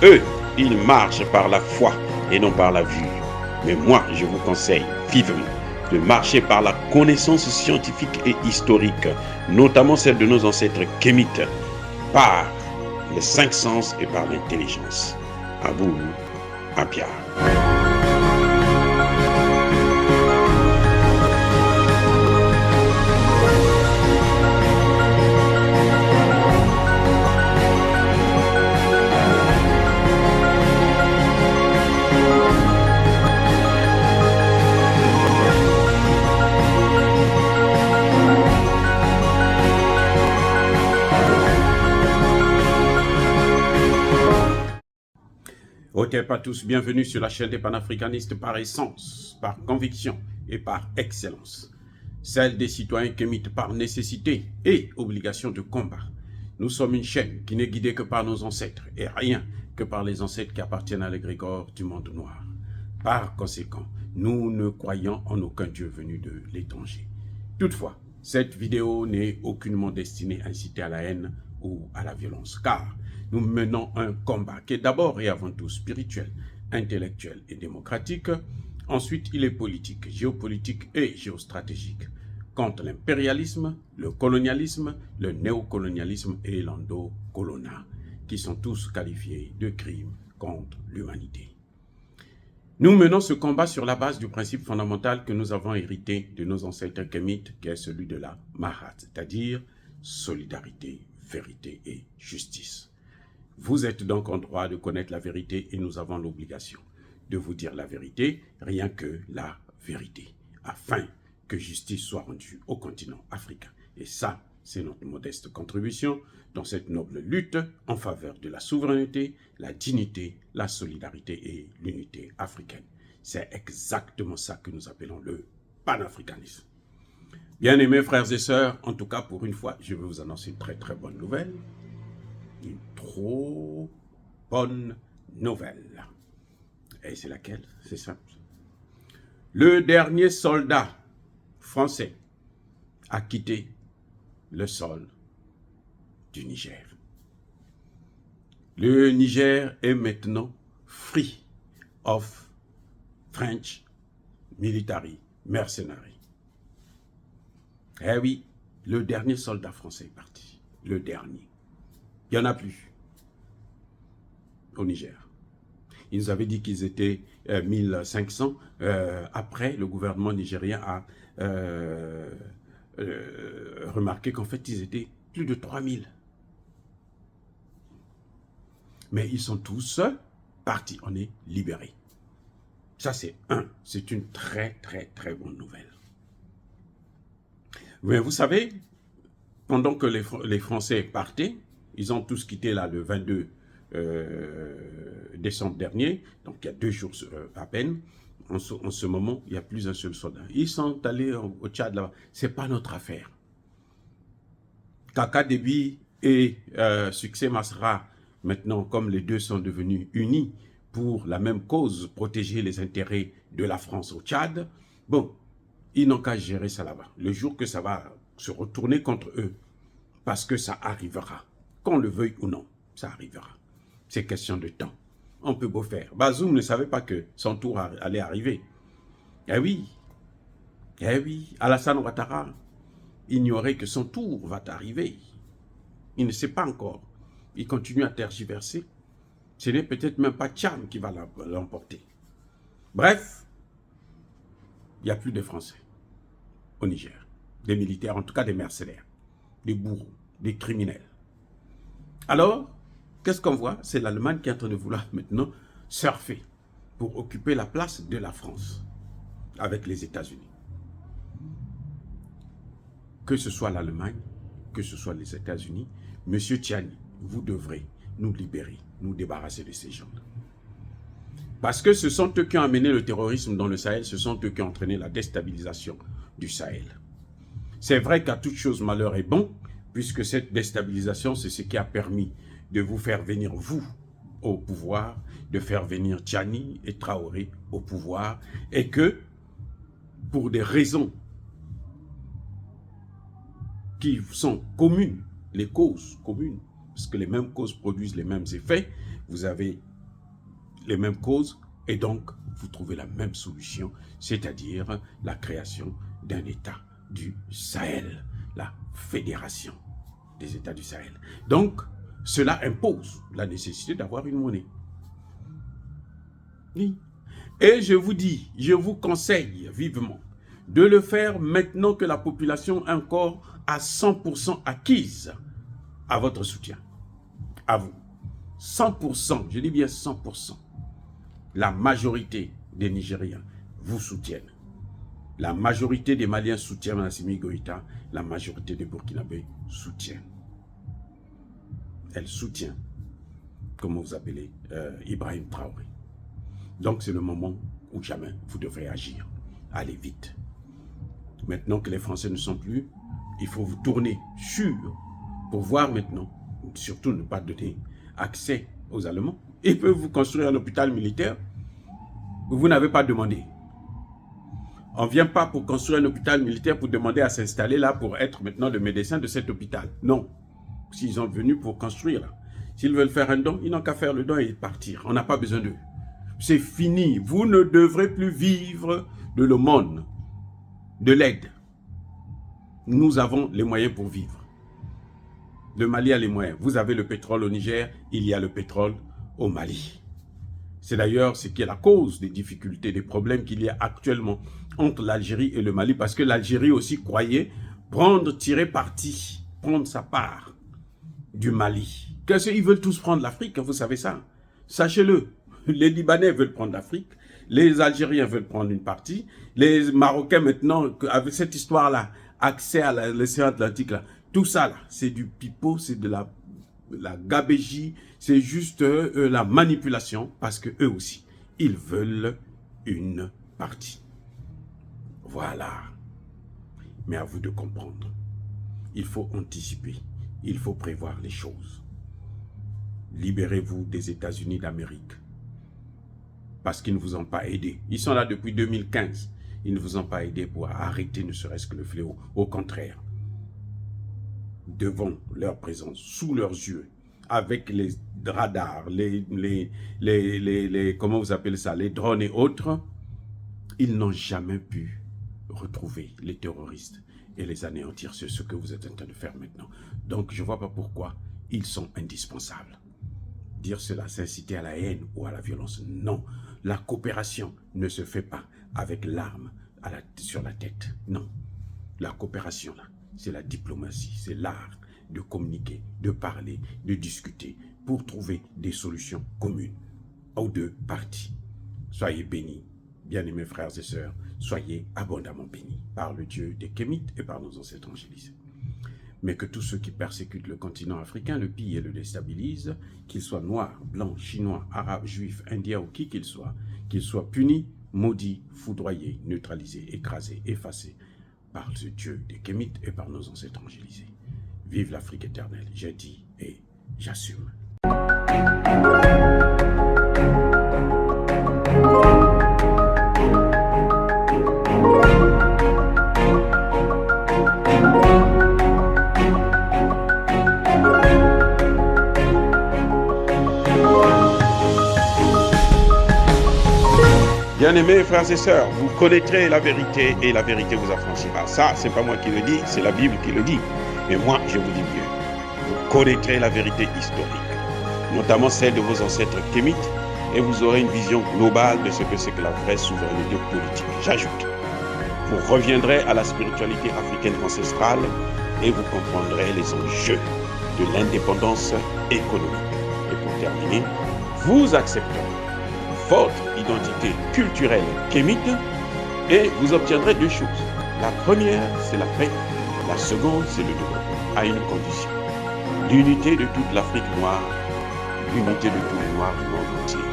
Eux, ils marchent par la foi et non par la vue. Mais moi, je vous conseille vivement de marcher par la connaissance scientifique et historique, notamment celle de nos ancêtres kémites, par les cinq sens et par l'intelligence. À vous, à Pierre. Ok, pas tous, bienvenue sur la chaîne des panafricanistes par essence, par conviction et par excellence. Celle des citoyens kémites par nécessité et obligation de combat. Nous sommes une chaîne qui n'est guidée que par nos ancêtres et rien que par les ancêtres qui appartiennent à l'égrégore du monde noir. Par conséquent, nous ne croyons en aucun Dieu venu de l'étranger. Toutefois, cette vidéo n'est aucunement destinée à inciter à la haine ou à la violence, car nous menons un combat qui est d'abord et avant tout spirituel, intellectuel et démocratique. Ensuite, il est politique, géopolitique et géostratégique, contre l'impérialisme, le colonialisme, le néocolonialisme et l'endocolona, qui sont tous qualifiés de crimes contre l'humanité. Nous menons ce combat sur la base du principe fondamental que nous avons hérité de nos ancêtres kémites, qui est celui de la Mahat, c'est-à-dire solidarité, vérité et justice. Vous êtes donc en droit de connaître la vérité et nous avons l'obligation de vous dire la vérité, rien que la vérité, afin que justice soit rendue au continent africain. Et ça, c'est notre modeste contribution dans cette noble lutte en faveur de la souveraineté, la dignité, la solidarité et l'unité africaine. C'est exactement ça que nous appelons le panafricanisme. Bien-aimés frères et sœurs, en tout cas pour une fois, je vais vous annoncer une très très bonne nouvelle. Une trop bonne nouvelle. Et c'est laquelle? C'est simple. Le dernier soldat français a quitté le sol du Niger. Le Niger est maintenant free of French military mercenary. Eh oui, le dernier soldat français est parti. Le dernier. Il n'y en a plus au Niger. Ils nous avaient dit qu'ils étaient 1500. Après, le gouvernement nigérien a remarqué qu'en fait, ils étaient plus de 3000. Mais ils sont tous partis. On est libérés. Ça, c'est une très, très, très bonne nouvelle. Mais vous savez, pendant que les Français partaient, ils ont tous quitté là le 22 décembre dernier, donc il y a 2 jours à peine. En ce moment, il n'y a plus un seul soldat. Ils sont allés au Tchad là-bas. Ce n'est pas notre affaire. Kaka Déby et Succès Masra, maintenant, comme les deux sont devenus unis pour la même cause, protéger les intérêts de la France au Tchad, bon, ils n'ont qu'à gérer ça là-bas. Le jour que ça va se retourner contre eux, parce que ça arrivera. Qu'on le veuille ou non, ça arrivera. C'est question de temps. On peut beau faire. Bazoum ne savait pas que son tour allait arriver. Eh oui. Alassane Ouattara ignorait que son tour va arriver. Il ne sait pas encore. Il continue à tergiverser. Ce n'est peut-être même pas Tcham qui va l'emporter. Bref, il n'y a plus de Français au Niger. Des militaires, en tout cas des mercenaires, des bourreaux, des criminels. Alors, qu'est-ce qu'on voit? C'est l'Allemagne qui est en train de vouloir maintenant surfer pour occuper la place de la France avec les États-Unis. Que ce soit l'Allemagne, que ce soit les États-Unis, M. Tchani, vous devrez nous libérer, nous débarrasser de ces gens-là. Parce que ce sont eux qui ont amené le terrorisme dans le Sahel, ce sont eux qui ont entraîné la déstabilisation du Sahel. C'est vrai qu'à toute chose malheur est bon, puisque cette déstabilisation, c'est ce qui a permis de vous faire venir, vous, au pouvoir, de faire venir Tchani et Traoré au pouvoir, et que, pour des raisons qui sont communes, les causes communes, parce que les mêmes causes produisent les mêmes effets, vous avez les mêmes causes et donc vous trouvez la même solution, c'est-à-dire la création d'un État du Sahel, la Fédération des États du Sahel. Donc, cela impose la nécessité d'avoir une monnaie. Oui. Et je vous dis, je vous conseille vivement de le faire maintenant que la population est encore à 100% acquise à votre soutien. À vous. 100%, je dis bien 100%. La majorité des Nigériens vous soutiennent. La majorité des Maliens soutiennent Assimi Goïta. La majorité des Burkinabés soutiennent. Elle soutient, comment vous appelez, Ibrahim Traoré. Donc c'est le moment où jamais vous devrez agir. Allez vite. Maintenant que les Français ne sont plus, il faut vous tourner sur pour voir maintenant, surtout ne pas donner accès aux Allemands. Ils peuvent vous construire un hôpital militaire où vous n'avez pas demandé. On ne vient pas pour construire un hôpital militaire pour demander à s'installer là pour être maintenant le médecin de cet hôpital. Non. S'ils sont venus pour construire là. S'ils veulent faire un don, ils n'ont qu'à faire le don et partir. On n'a pas besoin d'eux. C'est fini. Vous ne devrez plus vivre de l'aumône, de l'aide. Nous avons les moyens pour vivre. Le Mali a les moyens. Vous avez le pétrole au Niger, il y a le pétrole au Mali. C'est d'ailleurs ce qui est la cause des difficultés, des problèmes qu'il y a actuellement entre l'Algérie et le Mali, parce que l'Algérie aussi croyait tirer parti, prendre sa part du Mali. Qu'est-ce qu'ils veulent tous prendre l'Afrique, vous savez ça? Sachez-le, les Libanais veulent prendre l'Afrique, les Algériens veulent prendre une partie, les Marocains maintenant, avec cette histoire-là, accès à l'océan Atlantique, là, tout ça, là, c'est du pipeau, c'est de la gabégie, c'est juste la manipulation, parce que eux aussi, ils veulent une partie. Voilà. Mais à vous de comprendre. Il faut anticiper, il faut prévoir les choses. Libérez-vous des États-Unis d'Amérique. Parce qu'ils ne vous ont pas aidé. Ils sont là depuis 2015. Ils ne vous ont pas aidé pour arrêter ne serait-ce que le fléau. Au contraire. Devant leur présence, sous leurs yeux, avec les radars, comment vous appelez ça, les drones et autres, ils n'ont jamais pu retrouver les terroristes et les anéantir. C'est ce que vous êtes en train de faire maintenant. Donc, je ne vois pas pourquoi ils sont indispensables. Dire cela, c'est inciter à la haine ou à la violence. Non, la coopération ne se fait pas avec l'arme sur la tête. Non, la coopération, là, c'est la diplomatie, c'est l'art de communiquer, de parler, de discuter pour trouver des solutions communes aux deux parties. Soyez bénis, bien-aimés frères et sœurs, soyez abondamment bénis par le Dieu des Kémites et par nos ancêtres angélisés. Mais que tous ceux qui persécutent le continent africain, le pillent et le déstabilisent, qu'ils soient noirs, blancs, chinois, arabes, juifs, indiens ou qui qu'ils soient punis, maudits, foudroyés, neutralisés, écrasés, effacés par ce Dieu des Kémites et par nos ancêtres angélisés. Vive l'Afrique éternelle, j'ai dit et j'assume. Bien-aimés frères et sœurs, vous connaîtrez la vérité et la vérité vous affranchira. Ça, c'est pas moi qui le dis, c'est la Bible qui le dit. Mais moi, je vous dis mieux. Vous connaîtrez la vérité historique, notamment celle de vos ancêtres kémites, et vous aurez une vision globale de ce que c'est que la vraie souveraineté politique. J'ajoute, vous reviendrez à la spiritualité africaine ancestrale et vous comprendrez les enjeux de l'indépendance économique. Et pour terminer, vous accepterez votre identité culturelle kémite et vous obtiendrez deux choses. La première, c'est la paix. La seconde, c'est le développement, à une condition. L'unité de toute l'Afrique noire, l'unité de tous les Noirs du monde entier.